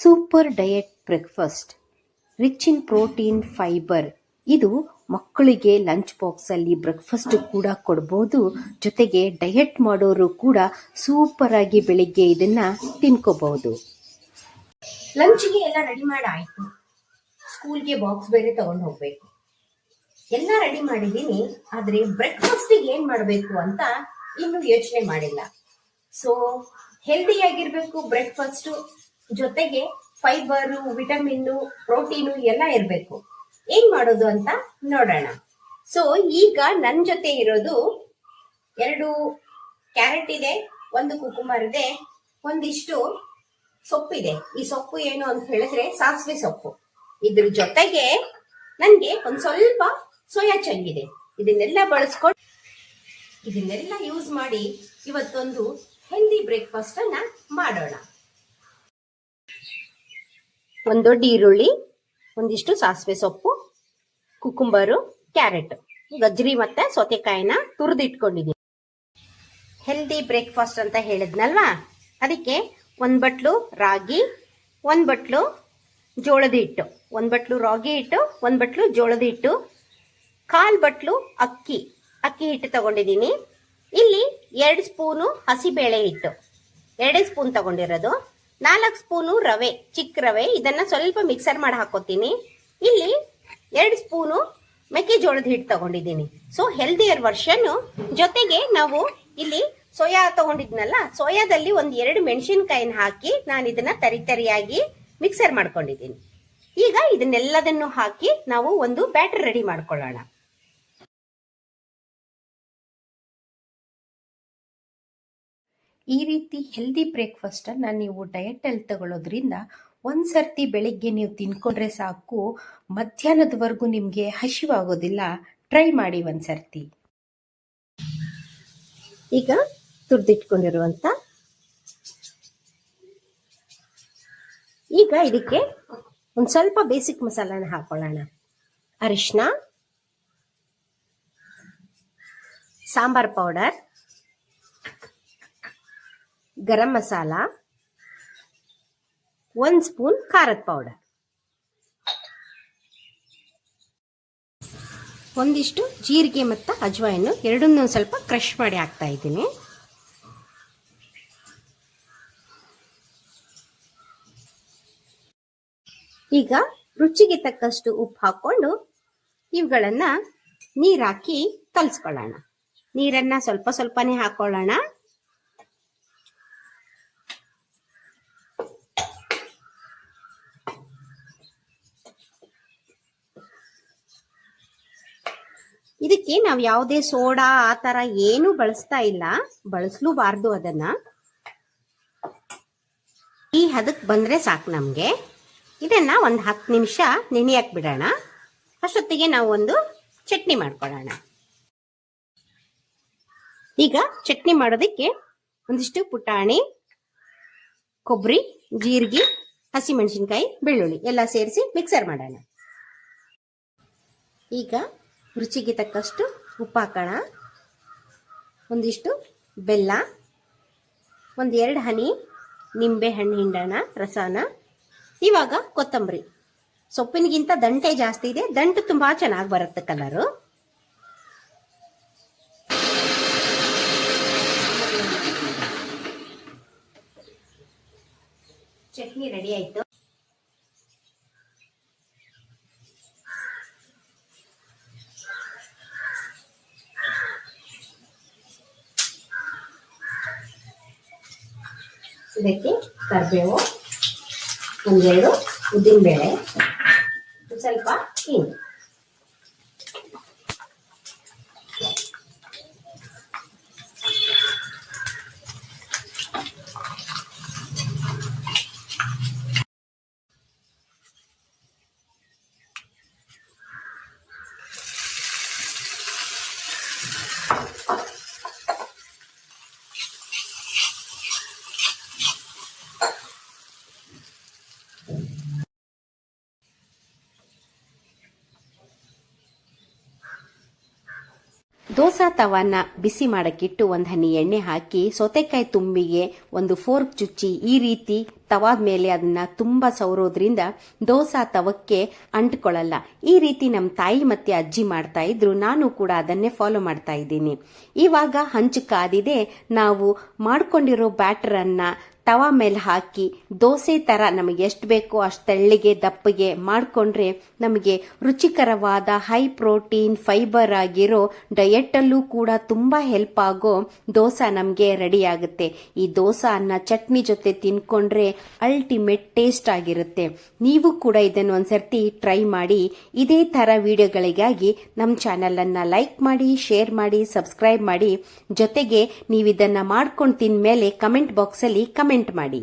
Super diet breakfast rich in protein fibre. ಇದು ಮಕ್ಕಳಿಗೆ lunch box ಅಲ್ಲಿ ಬ್ರೇಕ್ಫಾಸ್ಟ್ ಕೂಡ ಕೊಡ್ಬೋದು. ಜೊತೆಗೆ ಡಯಟ್ ಮಾಡೋರು ಕೂಡ ಸೂಪರ್ ಆಗಿ ಬೆಳಿಗ್ಗೆ ಇದನ್ನ ತಿನ್ಕೋಬಹುದು. ಲಂಚ್ಗೆ ಎಲ್ಲ ರೆಡಿ ಮಾಡಾಯ್ತು. ಸ್ಕೂಲ್ಗೆ ಬಾಕ್ಸ್ ಬೇರೆ ತಗೊಂಡು ಹೋಗ್ಬೇಕು. ಎಲ್ಲ ರೆಡಿ ಮಾಡಿದೀನಿ. ಆದ್ರೆ ಬ್ರೇಕ್ಫಾಸ್ಟಿಗೆ ಏನ್ ಮಾಡಬೇಕು ಅಂತ ಇನ್ನು ಯೋಚನೆ ಮಾಡಿಲ್ಲ. ಸೊ ಹೆಲ್ದಿ ಆಗಿರ್ಬೇಕು ಬ್ರೇಕ್ಫಾಸ್ಟ್, ಜೊತೆಗೆ ಫೈಬರ್, ವಿಟಮಿನ್, ಪ್ರೋಟೀನು ಎಲ್ಲ ಇರಬೇಕು. ಏನ್ ಮಾಡೋದು ಅಂತ ನೋಡೋಣ. ಸೊ ಈಗ ನನ್ ಜೊತೆ ಇರೋದು 2 ಕ್ಯಾರೆಟ್ ಇದೆ, 1 ಕುಕುಂಬರ್ ಇದೆ, ಒಂದಿಷ್ಟು ಸೊಪ್ಪಿದೆ. ಈ ಸೊಪ್ಪು ಏನು ಅಂತ ಹೇಳಿದ್ರೆ ಸಾಸಿವೆ ಸೊಪ್ಪು. ಇದ್ರ ಜೊತೆಗೆ ನನ್ಗೆ ಒಂದ್ ಸ್ವಲ್ಪ ಸೋಯಾ ಚಂಕ್ ಇದೆ. ಇದನ್ನೆಲ್ಲ ಬಳಸ್ಕೊಂಡು ಇದನ್ನೆಲ್ಲ ಯೂಸ್ ಮಾಡಿ ಇವತ್ತೊಂದು ಹೆಲ್ದಿ ಬ್ರೇಕ್ಫಾಸ್ಟ್ ಅನ್ನ ಮಾಡೋಣ. ಒಂದ್ ದೊಡ್ಡ ಈರುಳ್ಳಿ, ಒಂದಿಷ್ಟು ಸಾಸಿವೆ ಸೊಪ್ಪು, ಕುಕುಂಬರು, ಕ್ಯಾರೆಟ್, ಗಜ್ರಿ ಮತ್ತೆ ಸೌತೆಕಾಯಿನ ತುರಿದಿಟ್ಕೊಂಡಿದ್ದೀನಿ. ಹೆಲ್ದಿ ಬ್ರೇಕ್ಫಾಸ್ಟ್ ಅಂತ ಹೇಳಿದ್ನಲ್ವಾ, ಅದಕ್ಕೆ 1 ಬಟ್ಲು ರಾಗಿ, 1 ಬಟ್ಲು ಜೋಳದ ಹಿಟ್ಟು, 1 ಬಟ್ಲು ರಾಗಿ ಹಿಟ್ಟು, 1 ಬಟ್ಲು ಜೋಳದ ಹಿಟ್ಟು, 1/4 ಬಟ್ಲು ಅಕ್ಕಿ ಹಿಟ್ಟು ತಗೊಂಡಿದ್ದೀನಿ. ಇಲ್ಲಿ 2 ಸ್ಪೂನು ಹಸಿಬೇಳೆ ಹಿಟ್ಟು, 2 ಸ್ಪೂನ್ ತಗೊಂಡಿರೋದು, 4 ಸ್ಪೂನು ರವೆ, ಚಿಕ್ಕ ರವೆ. ಇದನ್ನ ಸ್ವಲ್ಪ ಮಿಕ್ಸರ್ ಮಾಡಿ ಹಾಕೋತೀನಿ. ಇಲ್ಲಿ 2 ಸ್ಪೂನು ಮೆಕ್ಕೆಜೋಳದ ಹಿಟ್ಟು ತಗೊಂಡಿದ್ದೀನಿ. So healthier version. ಜೊತೆಗೆ ನಾವು ಇಲ್ಲಿ ಸೋಯಾ ತಗೊಂಡಿದ್ನಲ್ಲ, ಸೋಯಾದಲ್ಲಿ 1-2 ಮೆಣಸಿನಕಾಯಿನ ಹಾಕಿ ನಾನು ಇದನ್ನ ತರಿಯಾಗಿ ಮಿಕ್ಸರ್ ಮಾಡ್ಕೊಂಡಿದ್ದೀನಿ. ಈಗ ಇದನ್ನೆಲ್ಲದನ್ನು ಹಾಕಿ ನಾವು ಒಂದು ಬ್ಯಾಟರ್ ರೆಡಿ ಮಾಡ್ಕೊಳ್ಳೋಣ. ಈ ರೀತಿ ಹೆಲ್ದಿ ಬ್ರೇಕ್ಫಾಸ್ಟ್ ಅನ್ನ ನೀವು ಡಯಟ್ ಅಲ್ಲಿ ತಗೊಳ್ಳೋದ್ರಿಂದ ಒಂದ್ಸರ್ತಿ ಬೆಳಿಗ್ಗೆ ನೀವು ತಿನ್ಕೊಂಡ್ರೆ ಸಾಕು, ಮಧ್ಯಾಹ್ನದವರೆಗೂ ನಿಮ್ಗೆ ಹಸಿವಾಗೋದಿಲ್ಲ. ಟ್ರೈ ಮಾಡಿ ಒಂದ್ಸರ್ತಿ. ಈಗ ತುರ್ದಿಟ್ಕೊಂಡಿರುವಂತ, ಈಗ ಇದಕ್ಕೆ ಒಂದ್ ಸ್ವಲ್ಪ ಬೇಸಿಕ್ ಮಸಾಲಾನ ಹಾಕೊಳ್ಳೋಣ. ಅರಿಶಿನ, ಸಾಂಬಾರ್ ಪೌಡರ್, ಗರಂ ಮಸಾಲ, 1 ಸ್ಪೂನ್ ಖಾರದ ಪೌಡರ್, ಒಂದಿಷ್ಟು ಜೀರಿಗೆ ಮತ್ತು ಅಜ್ವಾಯಿನ್ ಎರಡನ್ನೂ ಸ್ವಲ್ಪ ಕ್ರಶ್ ಮಾಡಿ ಹಾಕ್ತಾ ಇದ್ದೀನಿ. ಈಗ ರುಚಿಗೆ ತಕ್ಕಷ್ಟು ಉಪ್ಪು ಹಾಕೊಂಡು ಇವುಗಳನ್ನ ನೀರ್ ಹಾಕಿ ಕಲ್ಸ್ಕೊಳ್ಳೋಣ. ನೀರನ್ನ ಸ್ವಲ್ಪ ಸ್ವಲ್ಪನೇ ಹಾಕೊಳ್ಳೋಣ. ಇದಕ್ಕೆ ನಾವು ಯಾವುದೇ ಸೋಡಾ ಆ ತರ ಏನು ಬಳಸ್ತಾ ಇಲ್ಲ, ಬಳಸಲೂಬಾರ್ದು. ಅದನ್ನ ಈ ಹದಕ್ಕೆ ಬಂದ್ರೆ ಸಾಕು ನಮ್ಗೆ. ಇದನ್ನ ಒಂದು 10 ನಿಮಿಷ ನೆನೆಯಕ್ ಬಿಡೋಣ. ಅಷ್ಟೊತ್ತಿಗೆ ನಾವು ಒಂದು ಚಟ್ನಿ ಮಾಡ್ಕೊಳ್ಳೋಣ. ಈಗ ಚಟ್ನಿ ಮಾಡೋದಕ್ಕೆ ಒಂದಿಷ್ಟು ಪುಟಾಣಿ, ಕೊಬ್ಬರಿ, ಜೀರಿಗೆ, ಹಸಿಮೆಣಸಿನಕಾಯಿ, ಬೆಳ್ಳುಳ್ಳಿ ಎಲ್ಲ ಸೇರಿಸಿ ಮಿಕ್ಸರ್ ಮಾಡೋಣ. ಈಗ ರುಚಿಗೆ ತಕ್ಕಷ್ಟು ಉಪ್ಪು ಹಾಕೋಣ, ಒಂದಿಷ್ಟು ಬೆಲ್ಲ, 1-2 ಹನಿ ನಿಂಬೆ ಹಣ್ಣು ಹಿಂಡೋಣ ರಸನ. ಇವಾಗ ಕೊತ್ತಂಬರಿ. ಸೊಪ್ಪಿನಗಿಂತ ದಂಟೆ ಜಾಸ್ತಿ ಇದೆ, ದಂಟು ತುಂಬಾ ಚೆನ್ನಾಗಿ ಬರುತ್ತೆ ಕಲರು. ಚಟ್ನಿ ರೆಡಿ ಆಯ್ತು. ಇದಕ್ಕೆ ಕರಿಬೇವು, 1-2 ಉದ್ದಿನಬೇಳೆ, ಸ್ವಲ್ಪ ಹಿಂಗು. ದೋಸಾ ತವಾನ ಬಿಸಿ ಮಾಡಕ್ಕಿಟ್ಟು ಒಂದು ಹನಿ ಎಣ್ಣೆ ಹಾಕಿ ಸೌತೆಕಾಯಿ ತುಂಬಿಗೆ ಒಂದು ಫೋರ್ಕ್ ಚುಚ್ಚಿ ಈ ರೀತಿ ತವಾದ ಮೇಲೆ ಅದನ್ನ ತುಂಬಾ ಸವರೋದ್ರಿಂದ ದೋಸಾ ತವಕ್ಕೆ ಅಂಟ್ಕೊಳ್ಳಲ್ಲ. ಈ ರೀತಿ ನಮ್ಮ ತಾಯಿ ಮತ್ತೆ ಅಜ್ಜಿ ಮಾಡ್ತಾ ಇದ್ರು, ನಾನು ಕೂಡ ಅದನ್ನೇ ಫಾಲೋ ಮಾಡ್ತಾ ಇದ್ದೀನಿ. ಇವಾಗ ಹಂಚು ಕಾದಿದೆ, ನಾವು ಮಾಡ್ಕೊಂಡಿರೋ ಬ್ಯಾಟರ್ ಅನ್ನ ತವಾ ಮೇಲೆ ಹಾಕಿ ದೋಸೆ ತರ ನಮಗೆ ಎಷ್ಟು ಬೇಕೋ ಅಷ್ಟು ತೆಳ್ಳಿಗೆ ದಪ್ಪಗೆ ಮಾಡಿಕೊಂಡ್ರೆ ನಮಗೆ ರುಚಿಕರವಾದ ಹೈ ಪ್ರೋಟೀನ್ ಫೈಬರ್ ಆಗಿರೋ ಡಯಟ್ ಅಲ್ಲೂ ಕೂಡ ತುಂಬಾ ಹೆಲ್ಪ್ ಆಗೋ ದೋಸಾ ನಮಗೆ ರೆಡಿ ಆಗುತ್ತೆ. ಈ ದೋಸಾ ಅನ್ನ ಚಟ್ನಿ ಜೊತೆ ತಿನ್ಕೊಂಡ್ರೆ ಅಲ್ಟಿಮೇಟ್ ಟೇಸ್ಟ್ ಆಗಿರುತ್ತೆ. ನೀವು ಕೂಡ ಇದನ್ನು ಒಂದ್ಸರ್ತಿ ಟ್ರೈ ಮಾಡಿ. ಇದೇ ತರ ವಿಡಿಯೋಗಳಿಗಾಗಿ ನಮ್ಮ ಚಾನೆಲ್ ಅನ್ನ ಲೈಕ್ ಮಾಡಿ, ಶೇರ್ ಮಾಡಿ, ಸಬ್ಸ್ಕ್ರೈಬ್ ಮಾಡಿ. ಜೊತೆಗೆ ನೀವು ಇದನ್ನ ಮಾಡ್ಕೊಂಡು ತಿಂದ್ಮೇಲೆ ಕಮೆಂಟ್ ಬಾಕ್ಸ್ ಅಲ್ಲಿ ಕಮೆಂಟ್ ಮಾಡಿ.